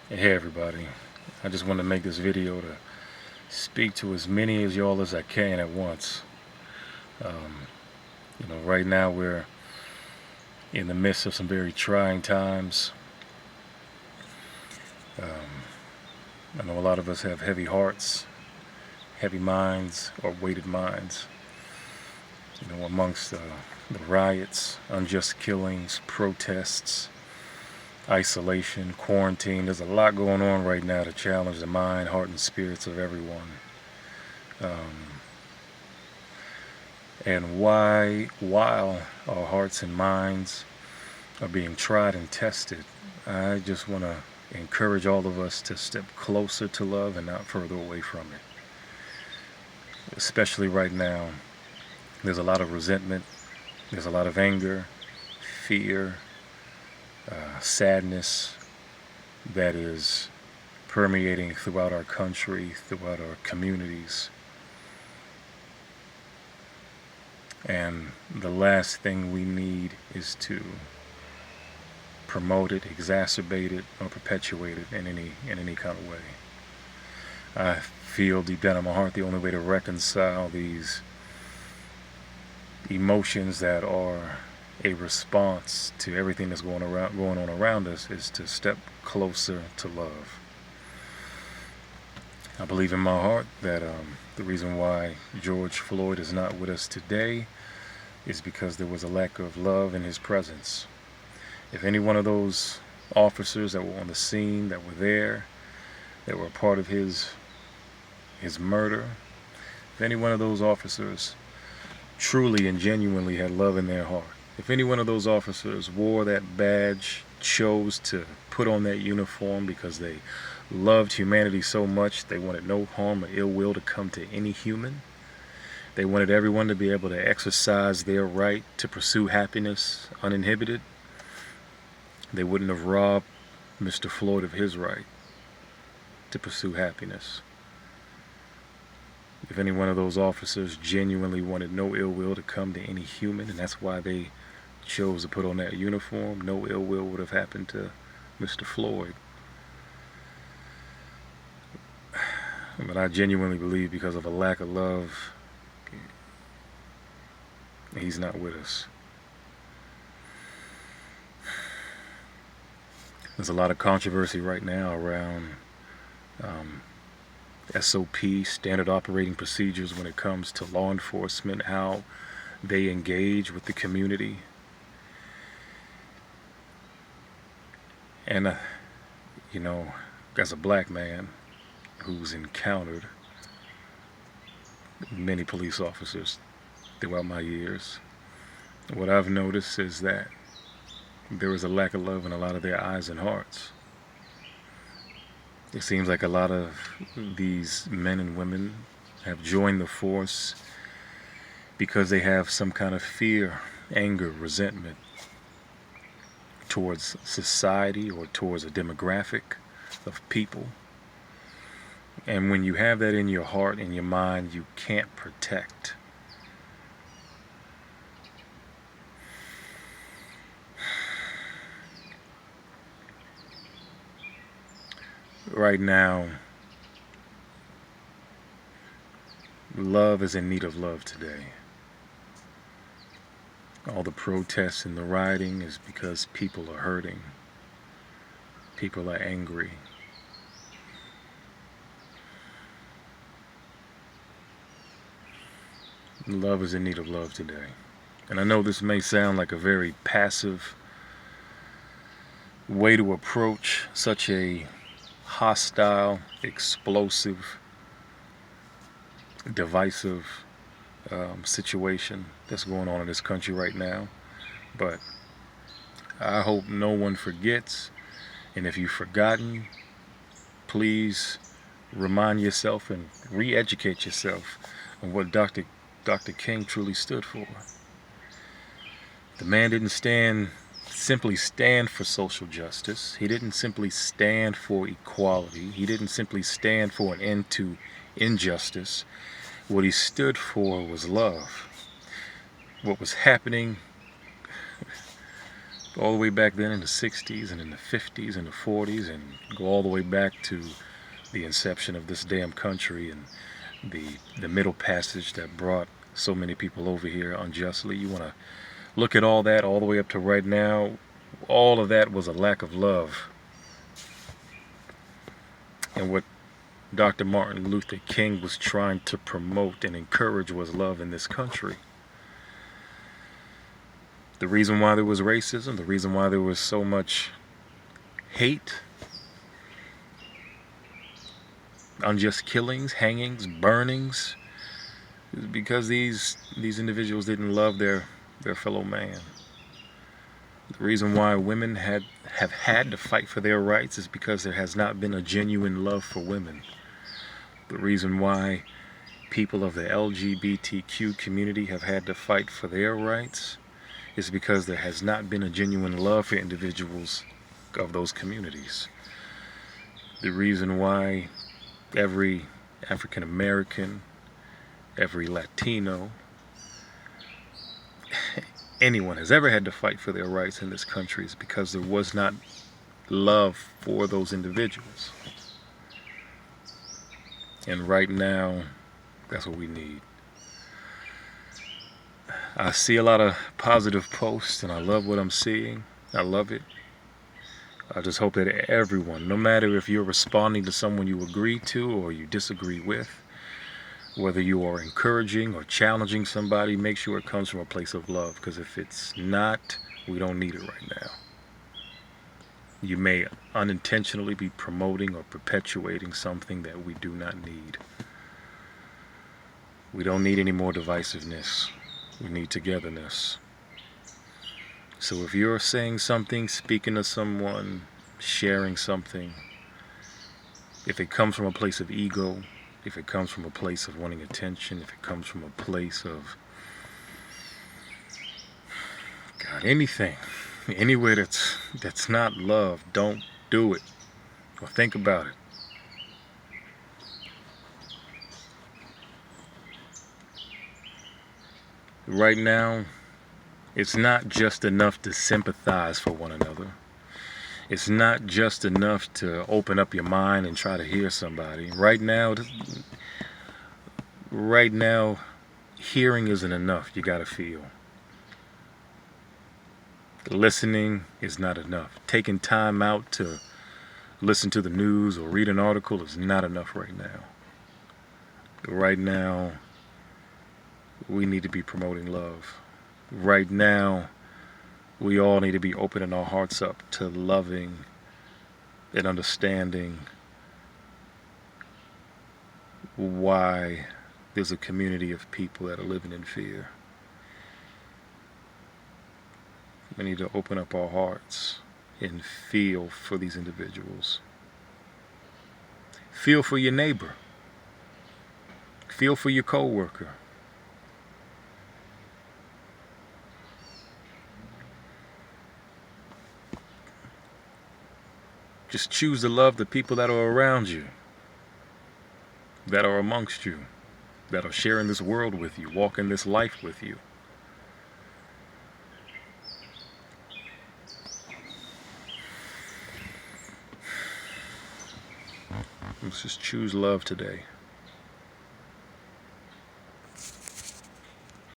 Hey everybody, I just want to make this video to speak to as many of y'all as I can at once. Um, right now we're in the midst of some very trying times. I know a lot of us have heavy hearts, heavy minds, or weighted minds. Amongst the riots, unjust killings, protests, isolation, quarantine, there's a lot going on right now to challenge the mind, heart, and spirits of everyone. And while our hearts and minds are being tried and tested, I just want to encourage all of us to step closer to love and not further away from it. Especially right now, there's a lot of resentment, there's a lot of anger, fear, sadness that is permeating throughout our country, throughout our communities. And the last thing we need is to promote it, exacerbate it, or perpetuate it in any kind of way. I feel deep down in my heart the only way to reconcile these emotions that are a response to everything that's going on around us is to step closer to love. I believe in my heart that the reason why George Floyd is not with us today is because there was a lack of love in his presence. If any one of those officers that were on the scene, that were there, that were a part of his murder, if any one of those officers truly and genuinely had love in their heart, if any one of those officers wore that badge, chose to put on that uniform because they loved humanity so much they wanted no harm or ill will to come to any human, they wanted everyone to be able to exercise their right to pursue happiness uninhibited, they wouldn't have robbed Mr. Floyd of his right to pursue happiness. If any one of those officers genuinely wanted no ill will to come to any human, and that's why they chose to put on that uniform, no ill will would have happened to Mr. Floyd. But I genuinely believe because of a lack of love, he's not with us. There's a lot of controversy right now around SOP, standard operating procedures, when it comes to law enforcement, how they engage with the community. And, as a black man who's encountered many police officers throughout my years, what I've noticed is that there is a lack of love in a lot of their eyes and hearts. It seems like a lot of these men and women have joined the force because they have some kind of fear, anger, resentment towards society or towards a demographic of people. And when you have that in your heart and your mind, you can't protect. Right now, love is in need of love today. All the protests and the rioting is because people are hurting. People are angry. Love is in need of love today. And I know this may sound like a very passive way to approach such a hostile, explosive, divisive situation that's going on in this country right now. But I hope no one forgets. And if you've forgotten, please remind yourself and re-educate yourself on what Dr. King truly stood for. The man didn't simply stand for social justice. He didn't simply stand for equality. He didn't simply stand for an end to injustice. What he stood for was love. What was happening all the way back then in the 60s and in the 50s and the 40s and go all the way back to the inception of this damn country and the Middle Passage that brought so many people over here unjustly. You want to look at all that all the way up to right now. All of that was a lack of love. And what Dr. Martin Luther King was trying to promote and encourage was love in this country. The reason why there was racism, the reason why there was so much hate, unjust killings, hangings, burnings, is because these individuals didn't love their fellow man. The reason why women have had to fight for their rights is because there has not been a genuine love for women. The reason why people of the LGBTQ community have had to fight for their rights is because there has not been a genuine love for individuals of those communities. The reason why every African American, every Latino, anyone has ever had to fight for their rights in this country is because there was not love for those individuals. And right now, that's what we need. I see a lot of positive posts and I love what I'm seeing. I love it. I just hope that everyone, no matter if you're responding to someone you agree to or you disagree with, whether you are encouraging or challenging somebody, make sure it comes from a place of love. Because if it's not, we don't need it right now. You may unintentionally be promoting or perpetuating something that we do not need. We don't need any more divisiveness. We need togetherness. So if you're saying something, speaking to someone, sharing something, if it comes from a place of ego, if it comes from a place of wanting attention, if it comes from a place of, God, anything, anywhere that's not love, don't do it or think about it. Right now, it's not just enough to sympathize for one another. It's not just enough to open up your mind and try to hear somebody. Right now, hearing isn't enough. You gotta feel. Listening is not enough. Taking time out to listen to the news or read an article is not enough right now. Right now, we need to be promoting love. Right now, we all need to be opening our hearts up to loving and understanding why there's a community of people that are living in fear. We need to open up our hearts and feel for these individuals. Feel for your neighbor. Feel for your coworker. Just choose to love the people that are around you, that are amongst you, that are sharing this world with you, walking this life with you. Let's just choose love today.